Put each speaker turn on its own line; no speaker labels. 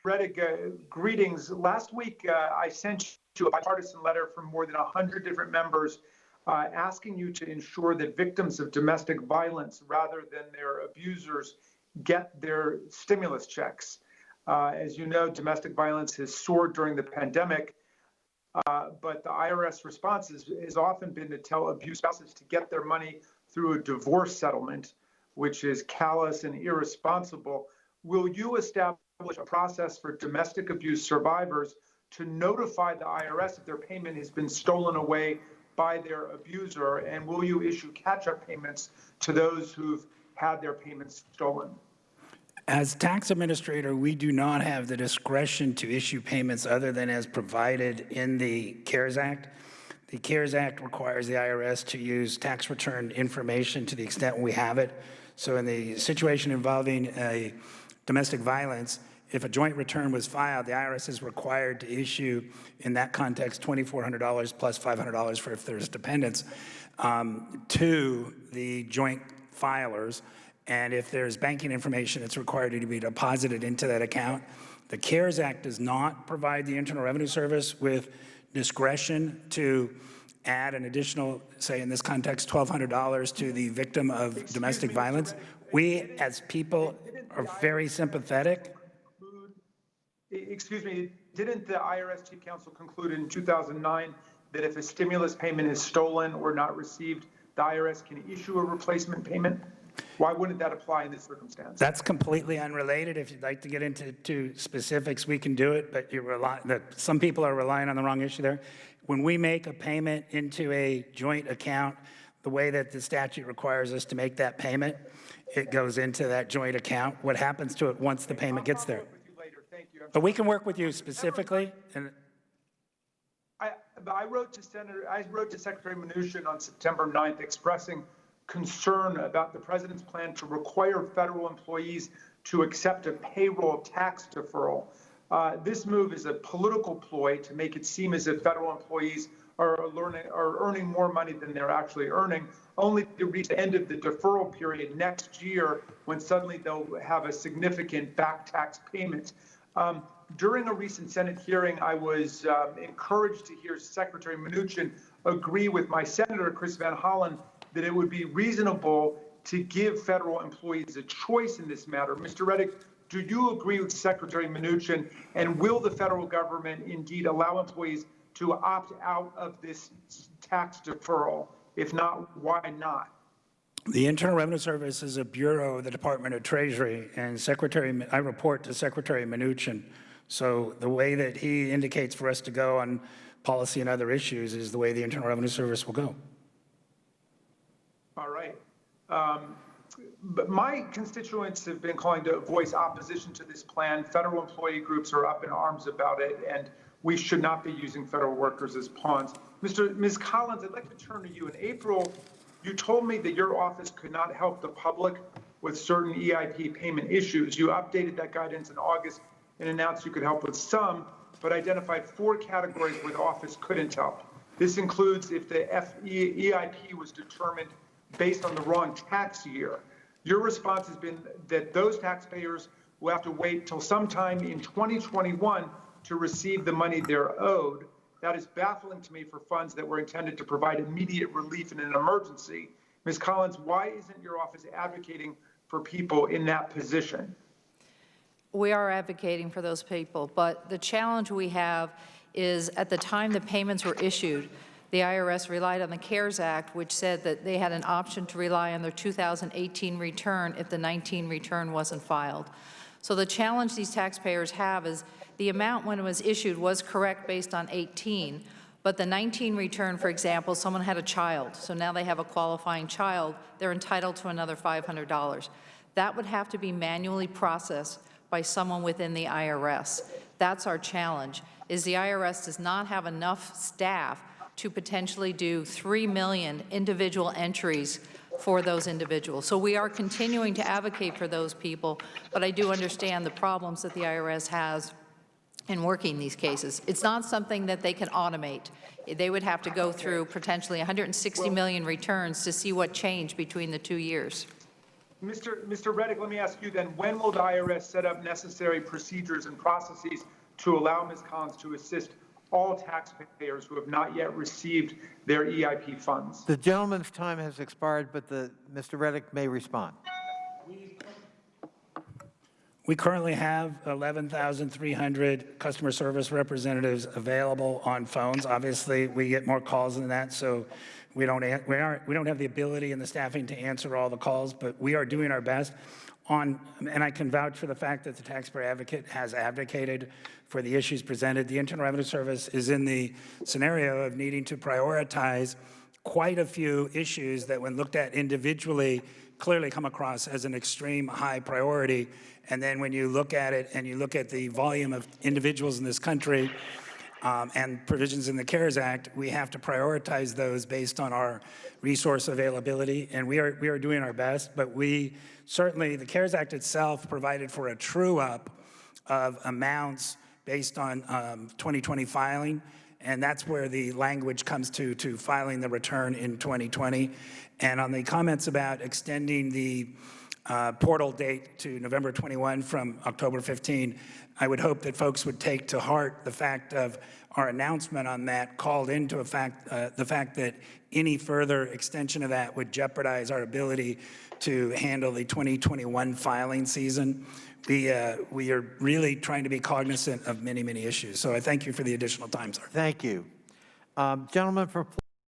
Rettig, greetings. Last week, I sent you a bipartisan letter from more than 100 different members asking you to ensure that victims of domestic violence, rather than their abusers, get their stimulus checks. As you know, domestic violence has soared during the pandemic, but the IRS response has often been to tell abused spouses to get their money through a divorce settlement, which is callous and irresponsible. Will you establish a process for domestic abuse survivors to notify the IRS if their payment has been stolen away by their abuser? And will you issue catch-up payments to those who've had their payments stolen?
As tax administrator, we do not have the discretion to issue payments other than as provided in the CARES Act. The CARES Act requires the IRS to use tax return information to the extent we have it. So in the situation involving a domestic violence, if a joint return was filed, the IRS is required to issue, in that context, $2,400 plus $500 for if there's dependents to the joint filers. And if there's banking information, it's required to be deposited into that account. The CARES Act does not provide the Internal Revenue Service with discretion to add an additional, say in this context, $1,200 to the victim of domestic violence. We, as people, are very sympathetic.
Excuse me, didn't the IRS Chief Counsel conclude in 2009 that if a stimulus payment is stolen or not received, the IRS can issue a replacement payment? Why wouldn't that apply in this circumstance?
That's completely unrelated. If you'd like to get into specifics, we can do it, but some people are relying on the wrong issue there. When we make a payment into a joint account, the way that the statute requires us to make that payment, it goes into that joint account. What happens to it once the payment gets there? But we can work with you specifically. And
I wrote to Secretary Mnuchin on September 9th expressing concern about the president's plan to require federal employees to accept a payroll tax deferral. This move is a political ploy to make it seem as if federal employees are earning more money than they're actually earning, only to reach the end of the deferral period next year when suddenly they'll have a significant back tax payment. During a recent Senate hearing, I was encouraged to hear Secretary Mnuchin agree with my Senator, Chris Van Hollen, that it would be reasonable to give federal employees a choice in this matter. Mr. Rettig, do you agree with Secretary Mnuchin, and will the federal government indeed allow employees to opt out of this tax deferral? If not, why not?
The Internal Revenue Service is a bureau of the Department of Treasury, and I report to Secretary Mnuchin. So the way that he indicates for us to go on policy and other issues is the way the Internal Revenue Service will go.
All right. But my constituents have been calling to voice opposition to this plan. Federal employee groups are up in arms about it, and we should not be using federal workers as pawns. Ms. Collins, I'd like to turn to you. In April, you told me that your office could not help the public with certain EIP payment issues. You updated that guidance in August and announced you could help with some, but identified 4 categories where the office couldn't help. This includes if the EIP was determined based on the wrong tax year. Your response has been that those taxpayers will have to wait till sometime in 2021 to receive the money they're owed. That is baffling to me for funds that were intended to provide immediate relief in an emergency. Ms. Collins, why isn't your office advocating for people in that position?
We are advocating for those people, but the challenge we have is at the time the payments were issued, the IRS relied on the CARES Act, which said that they had an option to rely on their 2018 return if the 19 return wasn't filed. So the challenge these taxpayers have is the amount when it was issued was correct based on 18, but the 19 return, for example, someone had a child, so now they have a qualifying child, they're entitled to another $500. That would have to be manually processed by someone within the IRS. That's our challenge, is the IRS does not have enough staff to potentially do 3 million individual entries for those individuals. So we are continuing to advocate for those people, but I do understand the problems that the IRS has in working these cases. It's not something that they can automate. They would have to go through potentially 160 million returns to see what changed between the 2 years.
Mr. Rettig, let me ask you then, when will the IRS set up necessary procedures and processes to allow Ms. Collins to assist all taxpayers who have not yet received their EIP funds?
The gentleman's time has expired, but Mr. Rettig may respond.
We currently have 11,300 customer service representatives available on phones. Obviously, we get more calls than that, so we don't have the ability and the staffing to answer all the calls, but we are doing our best and I can vouch for the fact that the taxpayer advocate has advocated for the issues presented. The Internal Revenue Service is in the scenario of needing to prioritize quite a few issues that, when looked at individually, clearly come across as an extreme high priority. And then when you look at it and you look at the volume of individuals in this country and provisions in the CARES Act, we have to prioritize those based on our resource availability. And we are doing our best, but we certainly, the CARES Act itself provided for a true up of amounts based on 2020 filing. And that's where the language comes to filing the return in 2020. And on the comments about extending the portal date to November 21 from October 15, I would hope that folks would take to heart the fact of our announcement on that called into the fact that any further extension of that would jeopardize our ability to handle the 2021 filing season. We are really trying to be cognizant of many, many issues. So I thank you for the additional time, sir.
Thank you. Gentleman from